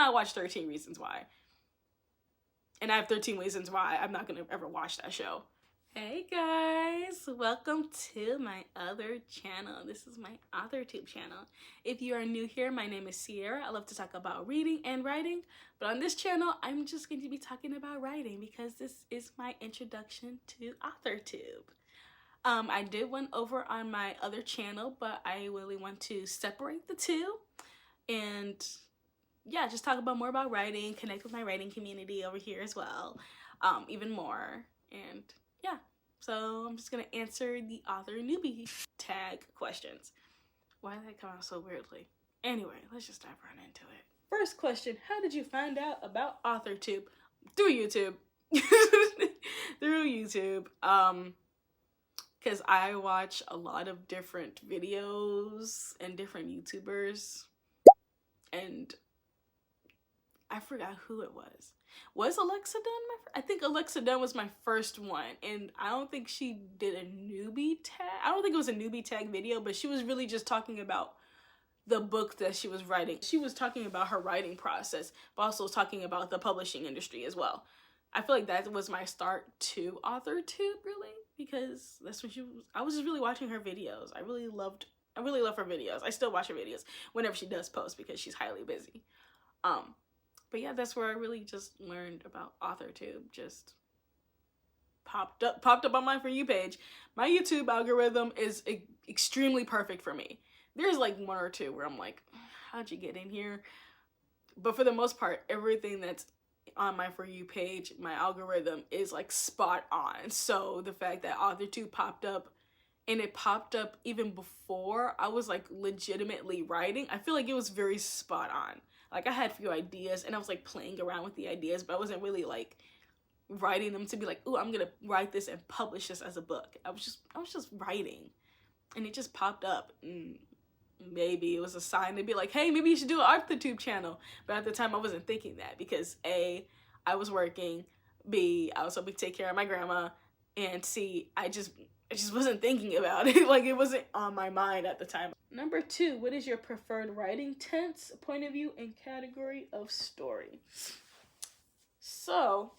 not watch 13 Reasons Why. And I have 13 Reasons Why I'm not gonna ever watch that show. Hey guys, welcome to my other channel. This is my Authortube channel. If you are new here, my name is Sierra. I love to talk about reading and writing, but on this channel, I'm just going to be talking about writing because this is my introduction to Authortube. I did one over on my other channel, but I really want to separate the two and yeah, just talk about more about writing, connect with my writing community over here as well, even more, and yeah, so I'm just gonna answer the author newbie tag questions. Why did that come out so weirdly? Anyway, let's just dive right into it. First question, how did you find out about Authortube? Through YouTube. Through YouTube. Because I watch a lot of different videos and different YouTubers, and I forgot who it was. Was Alexa Dunn I think Alexa Dunn was my first one, and I don't think she did a newbie tag. I don't think it was a newbie tag video, but she was really just talking about the book that she was writing. She was talking about her writing process, but also talking about the publishing industry as well. I feel like that was my start to Authortube, really, because that's when I was just really watching her videos. I really love her videos. I still watch her videos whenever she does post because she's highly busy. But yeah, that's where I really just learned about Authortube. Just popped up on my For You page. My YouTube algorithm is extremely perfect for me. There's like one or two where I'm like, how'd you get in here? But for the most part, everything that's on my For You page, my algorithm is like spot on. So the fact that Authortube popped up, and it popped up even before I was like legitimately writing, I feel like it was very spot on. Like I had a few ideas and I was like playing around with the ideas, but I wasn't really like writing them to be like, oh, I'm gonna write this and publish this as a book. I was just writing, and it just popped up. And maybe it was a sign to be like, hey, maybe you should do an Authortube channel. But at the time I wasn't thinking that because A, I was working, B, I was hoping to take care of my grandma, and C, I just wasn't thinking about it. Like it wasn't on my mind at the time. Number 2, what is your preferred writing tense, point of view, and category of story? So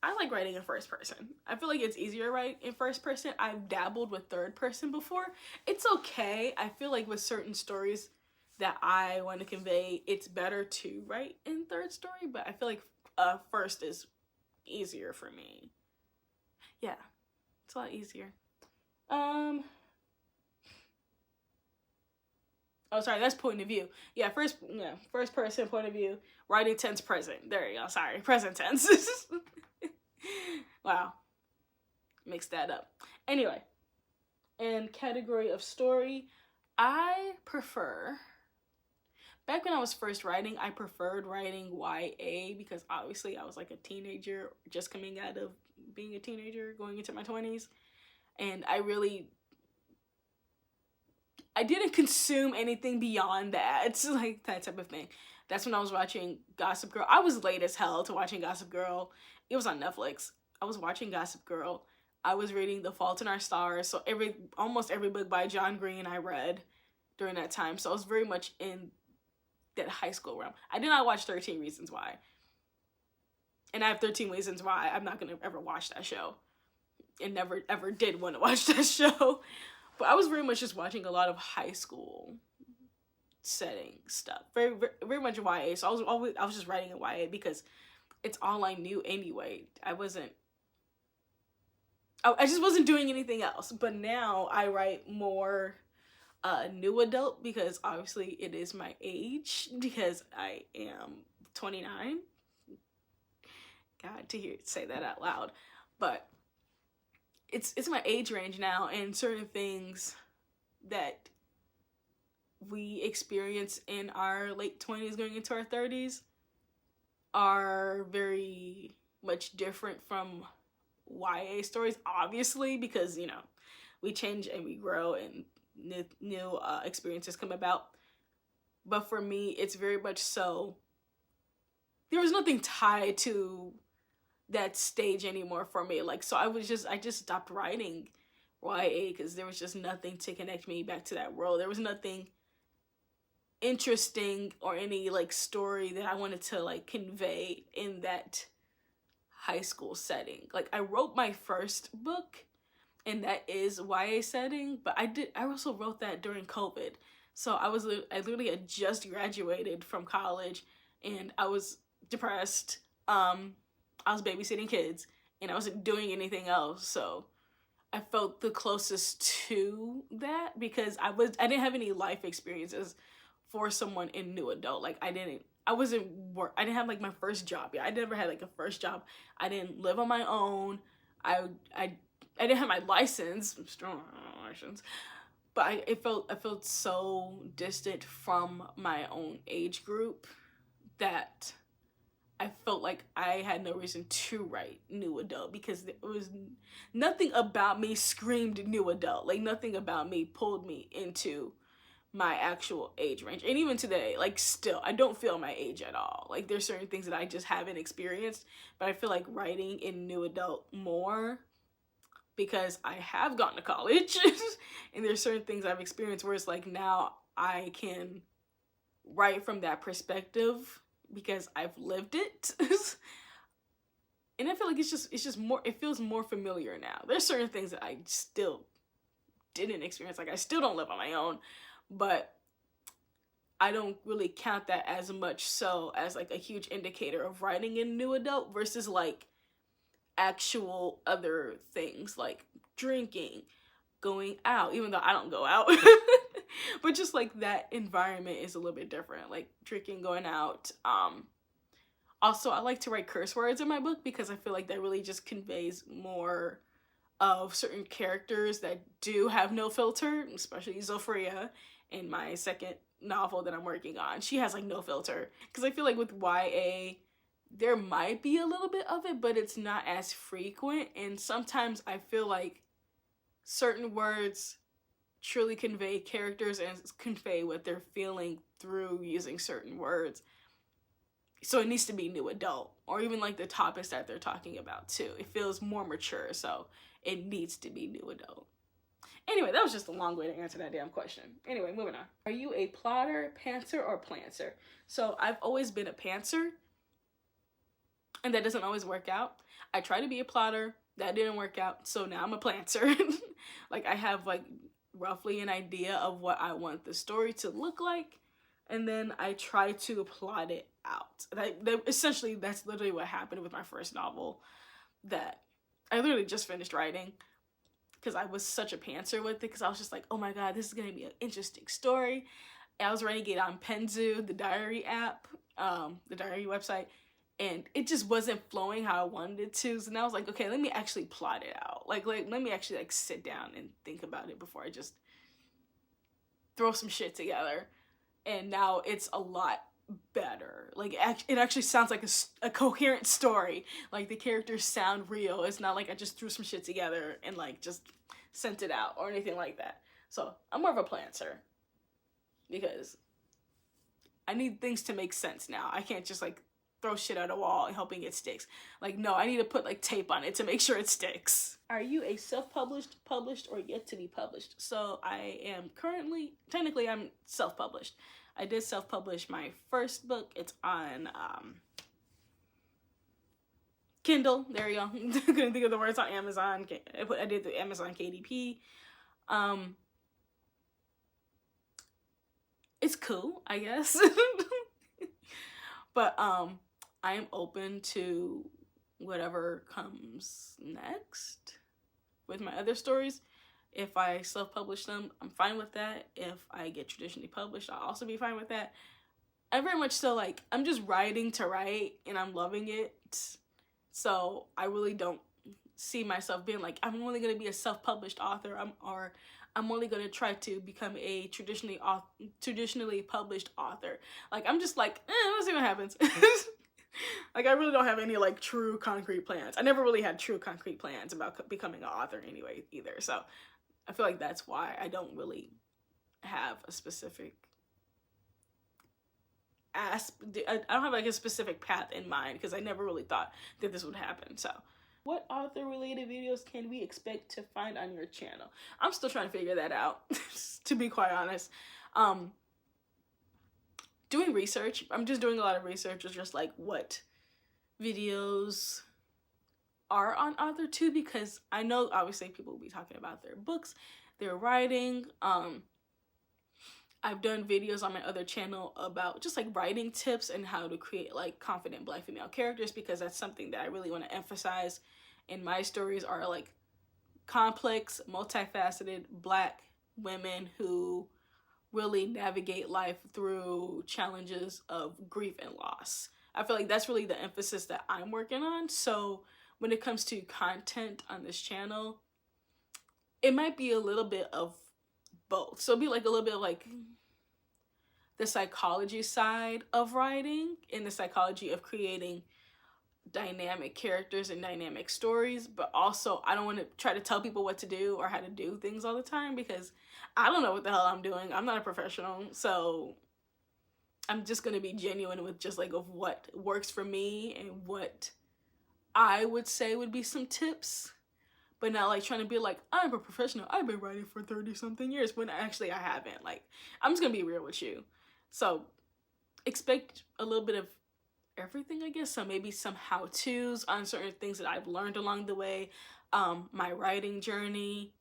I like writing in first person. I feel like it's easier to write in first person. I've dabbled with third person before. It's okay. I feel like with certain stories that I want to convey, it's better to write in third story, but I feel like first is easier for me. Yeah, it's a lot easier. Oh, sorry, that's point of view. Yeah, first person point of view, writing tense present. There you go, sorry, present tense. Wow, mixed that up. Anyway, and category of story, I prefer, back when I was first writing, I preferred writing YA because obviously I was like a teenager, just coming out of being a teenager, going into my 20s. And I didn't consume anything beyond that. It's like that type of thing. That's when I was watching Gossip Girl. I was late as hell to watching Gossip Girl. It was on Netflix. I was watching Gossip Girl. I was reading The Fault in Our Stars. So almost every book by John Green I read during that time. So I was very much in that high school realm. I did not watch 13 Reasons Why. And I have 13 Reasons Why I'm not going to ever watch that show. And never ever did want to watch that show. But I was very much just watching a lot of high school setting stuff. Very, very, very much YA. So I was just writing in YA because it's all I knew anyway. I just wasn't doing anything else. But now I write more new adult because obviously it is my age because I am 29. God, to say that out loud. But it's my age range now, and certain things that we experience in our late 20s going into our 30s are very much different from YA stories, obviously, because, you know, we change and we grow and new experiences come about. But for me, it's very much so, there was nothing tied to that stage anymore for me. Like, so I just stopped writing YA because there was just nothing to connect me back to that world. There was nothing interesting or any like story that I wanted to like convey in that high school setting. Like I wrote my first book and that is YA setting, but I also wrote that during COVID. So I literally had just graduated from college and I was depressed. I was babysitting kids and I wasn't doing anything else. So I felt the closest to that because I didn't have any life experiences for someone in new adult. Like I didn't have like my first job. Yeah, I never had like a first job. I didn't live on my own. I didn't have my license, strong license, but I felt so distant from my own age group that I felt like I had no reason to write new adult because there was nothing about me screamed new adult. Like nothing about me pulled me into my actual age range. And even today, like still, I don't feel my age at all. Like there's certain things that I just haven't experienced, but I feel like writing in new adult more because I have gone to college and there's certain things I've experienced where it's like now I can write from that perspective because I've lived it. And I feel like it's just more, it feels more familiar now. There's certain things that I still didn't experience. Like I still don't live on my own, but I don't really count that as much so as like a huge indicator of writing in new adult versus like actual other things like drinking, going out, even though I don't go out. But just like that environment is a little bit different, like drinking, going out. Also, I like to write curse words in my book because I feel like that really just conveys more of certain characters that do have no filter, especially Zofria in my second novel that I'm working on. She has like no filter because I feel like with YA there might be a little bit of it, but it's not as frequent. And sometimes I feel like certain words truly convey characters and convey what they're feeling through using certain words. So it needs to be new adult, or even like the topics that they're talking about too. It feels more mature, so it needs to be new adult. Anyway, that was just a long way to answer that damn question. Anyway, moving on. Are you a plotter, pantser, or plantser? So I've always been a pantser, and that doesn't always work out. I try to be a plotter, that didn't work out, so now I'm a plantser. Like I have like roughly an idea of what I want the story to look like, and then I try to plot it out. Essentially, that's literally what happened with my first novel that I literally just finished writing because I was such a pantser with it because I was just like, oh my god, this is going to be an interesting story. And I was writing it on Penzu, the diary app, the diary website, and it just wasn't flowing how I wanted it to. So now I was like, okay, let me actually plot it out. Like let me actually like sit down and think about it before I just throw some shit together. And now it's a lot better. Like it actually sounds like a coherent story. Like the characters sound real. It's not like I just threw some shit together and like just sent it out or anything like that. So I'm more of a plantser because I need things to make sense now. I can't just like throw shit at a wall and hoping it sticks. Like no, I need to put like tape on it to make sure it sticks. Are you a self-published, published, or yet to be published? So I am currently, technically I'm self-published. I did self-publish my first book. It's on Kindle. There you go. Couldn't think of the words on Amazon. I did the Amazon KDP. It's cool, I guess. But I am open to whatever comes next with my other stories. If I self-publish them, I'm fine with that. If I get traditionally published, I'll also be fine with that. I very much so like, I'm just writing to write and I'm loving it. So I really don't see myself being like, I'm only going to be a self-published author I'm only going to try to become a traditionally published author. Like, I'm just like, let's see what happens. Like, I really don't have any, like, true concrete plans. I never really had true concrete plans about becoming an author anyway, either. So, I feel like that's why I don't really have a specific I don't have, like, a specific path in mind, because I never really thought that this would happen, so. What author-related videos can we expect to find on your channel? I'm still trying to figure that out, to be quite honest. doing research. I'm just doing a lot of research of just like what videos are on Authortube, because I know obviously people will be talking about their books, their writing. I've done videos on my other channel about just like writing tips and how to create like confident Black female characters, because that's something that I really want to emphasize in my stories, are like complex, multifaceted Black women who really navigate life through challenges of grief and loss. I feel like that's really the emphasis that I'm working on. So when it comes to content on this channel, it might be a little bit of both. So it'll be like a little bit of like the psychology side of writing and the psychology of creating dynamic characters and dynamic stories, but also I don't want to try to tell people what to do or how to do things all the time, because I don't know what the hell I'm doing. I'm not a professional, so I'm just going to be genuine with just like of what works for me and what I would say would be some tips, but not like trying to be like, I'm a professional, I've been writing for 30 something years, when actually I haven't. Like, I'm just gonna be real with you. So expect a little bit of everything, I guess. So maybe some how-tos on certain things that I've learned along the way, my writing journey.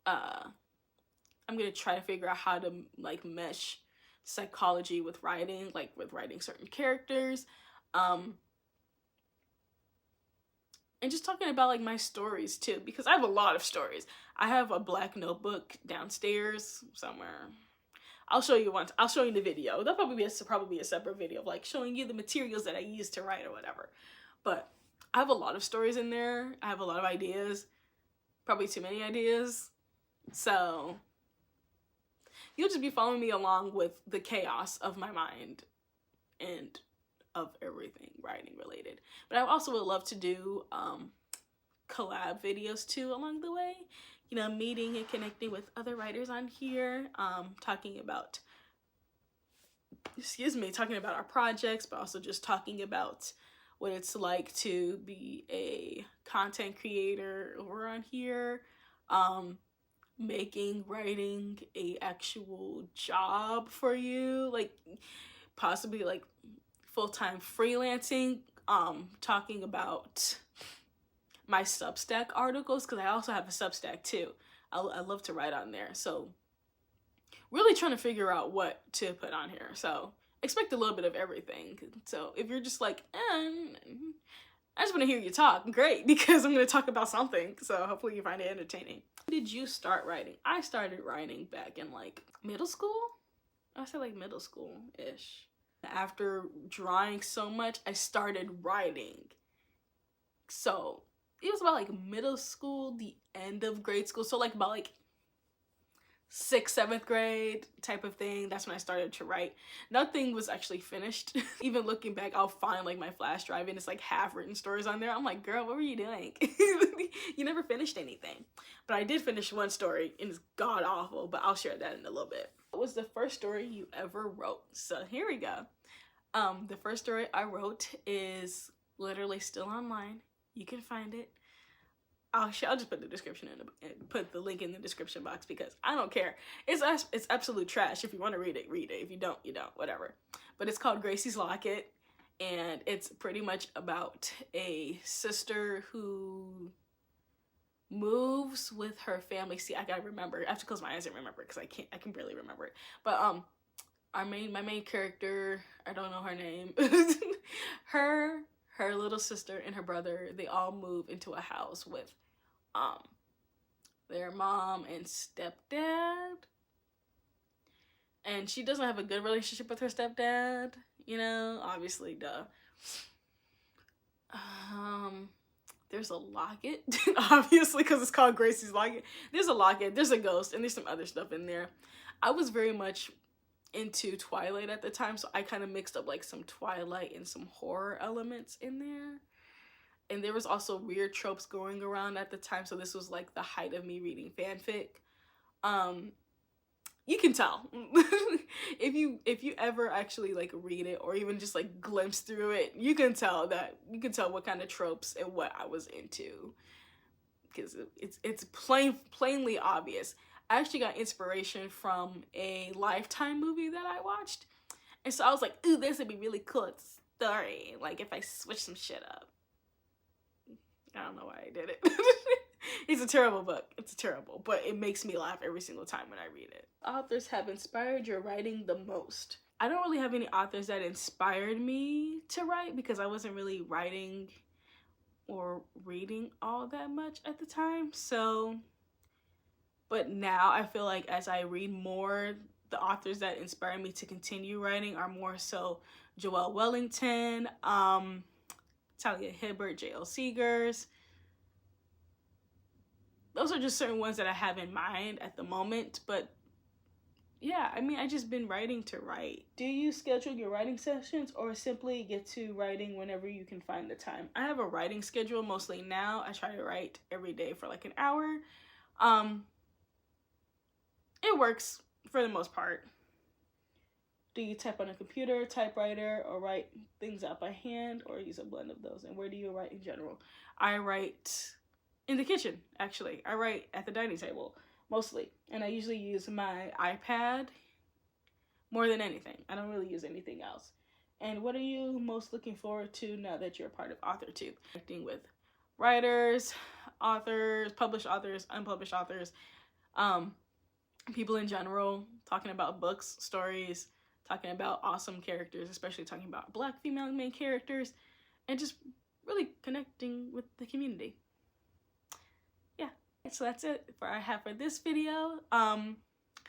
I'm gonna try to figure out how to like mesh psychology with writing, like with writing certain characters, and just talking about like my stories too, because I have a lot of stories. I have a black notebook downstairs somewhere. I'll show you once. I'll show you the video. That'll probably be a separate video of like showing you the materials that I used to write or whatever. But I have a lot of stories in there. I have a lot of ideas. Probably too many ideas. So you'll just be following me along with the chaos of my mind and of everything writing related. But I also would love to do collab videos too along the way, you know, meeting and connecting with other writers on here, talking about our projects, but also just talking about what it's like to be a content creator over on here, making writing a actual job for you, like possibly like full-time freelancing, talking about my Substack articles, because I also have a Substack too. I love to write on there, so really trying to figure out what to put on here. So expect a little bit of everything. So if you're just like, I just want to hear you talk, great, because I'm going to talk about something, so hopefully you find it entertaining. When did you start writing? I started writing back in like middle school. I say like middle school-ish. After drawing so much, I started writing. So it was about like middle school, the end of grade school. So like about like 6th, 7th grade type of thing. That's when I started to write. Nothing was actually finished. Even looking back, I'll find like my flash drive and it's like half written stories on there. I'm like, girl, what were you doing? You never finished anything. But I did finish one story and it's god awful, but I'll share that in a little bit. What was the first story you ever wrote? So here we go. The first story I wrote is literally still online. You can find it. I'll just put the description and put the link in the description box, because I don't care. It's absolute trash. If you want to read it, read it. If you don't, you don't. Whatever. But it's called Gracie's Locket, and it's pretty much about a sister who moves with her family. See, I gotta remember. I have to close my eyes and remember it, because I can barely remember it. But my main character, I don't know her name. her little sister and her brother, they all move into a house with their mom and stepdad. And she doesn't have a good relationship with her stepdad, you know, obviously, duh. There's a locket, obviously, because it's called Gracie's Locket. There's a locket, there's a ghost, and there's some other stuff in there. I was very much into Twilight at the time, so I kind of mixed up like some Twilight and some horror elements in there. And there was also weird tropes going around at the time, so this was like the height of me reading fanfic. You can tell if you ever actually like read it or even just like glimpse through it, you can tell what kind of tropes and what I was into, because it's plainly obvious. I actually got inspiration from a Lifetime movie that I watched, And so I was like, ooh, this would be really cool story. Like if I switch some shit up. I don't know why I did it. It's a terrible book. It's terrible, but it makes me laugh every single time when I read it. Authors have inspired your writing the most. I don't really have any authors that inspired me to write because I wasn't really writing or reading all that much at the time. So, but now I feel like as I read more, the authors that inspire me to continue writing are more so Joelle Wellington, Talia Hibbert, J.L. Seegers. Those are just certain ones that I have in mind at the moment. But yeah, I mean, I just been writing to write. Do you schedule your writing sessions or simply get to writing whenever you can find the time? I have a writing schedule mostly now. I try to write every day for like an hour. It works for the most part. Do you type on a computer, typewriter, or write things out by hand, or use a blend of those? And where do you write in general? I write in the kitchen, actually. I write at the dining table, mostly. And I usually use my iPad more than anything. I don't really use anything else. And what are you most looking forward to now that you're a part of Authortube? Connecting with writers, authors, published authors, unpublished authors, people in general, talking about books, stories, talking about awesome characters, especially talking about Black female main characters, and just really connecting with the community. Yeah, so that's it for I have for this video.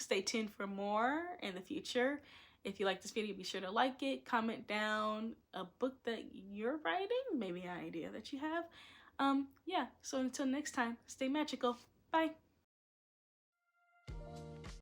Stay tuned for more in the future. If you like this video, be sure to like it, comment down a book that you're writing, maybe an idea that you have. Yeah, so until next time, stay magical. Bye.